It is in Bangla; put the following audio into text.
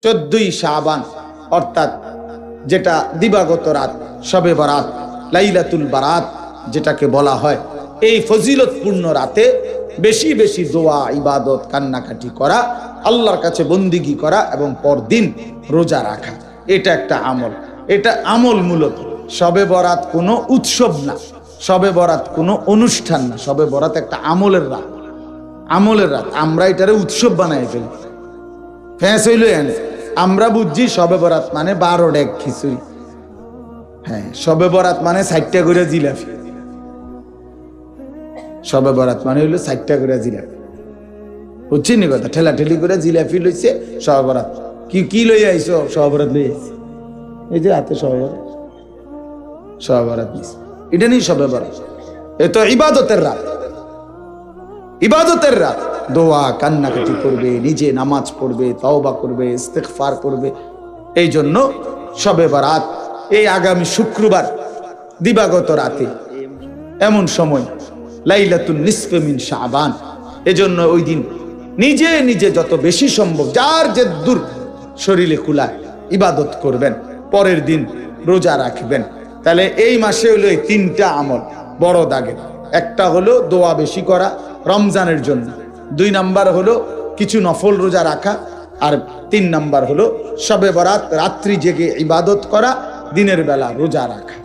14ই শাবান অর্থাৎ যেটা দিবাগত রাত, শবে বরাত, লাইলাতুল বারাত যেটাকে বলা হয়, এই ফজিলতপূর্ণ রাতে বেশি বেশি দোয়া, ইবাদত, কান্নাকাটি করা, আল্লাহর কাছে বন্দিগি করা এবং পরদিন রোজা রাখা, এটা একটা আমল। এটা আমল মূলত। শবে বরাত কোনো উৎসব না, শবে বরাত কোনো অনুষ্ঠান না, শবে বরাত একটা আমলের রাত। আমলের রাত আমরা এটারে উৎসব বানাই ফেলি। ফ্যাঁস হইল এনে আমরা বুঝছি শবে বরাত মানে 12 ডেক খিচুড়ি। হ্যাঁ, শবে বরাত মানে 60টা করে জিলাপি। শবে বরাত মানে হইলো 60টা করে জিলাপি। বুঝছি নি কথা? ঠেলা ঠেলি করে জিলাপি লইছে শবে বরাত। কি লই আইছো? শবে বরাত লই আইছি। এই যে হাতে শবে বরাত, শবে বরাত নিছে, এটা নেই শবে বরাত। এ তো ইবাদতের রাত, ইবাদতের রাত। দোয়া, কান্নাকাটি করবে, নিজে নামাজ পড়বে, তওবা করবে, ইস্তেগফার করবে। এই জন্য শবে বরাত এই আগামী শুক্রবার দিবাগত রাতে, এমন সময় লাইলাতুন নিসফে মিন শাবান। এজন্য ওই দিন নিজে নিজে যত বেশি সম্ভব যার যে দূর শরীরে কুলায় ইবাদত করবেন, পরের দিন রোজা রাখবেন। তাহলে এই মাসে হলো এই 3টা আমল বড় দাগে। একটা হলো দোয়া বেশি করা রমজানের জন্য, 2 নাম্বার হলো কিছু নফল রোজা রাখা, আর 3 নাম্বার হলো শবে বরাত রাত্রি জেগে ইবাদত করা, দিনের বেলা রোজা রাখা।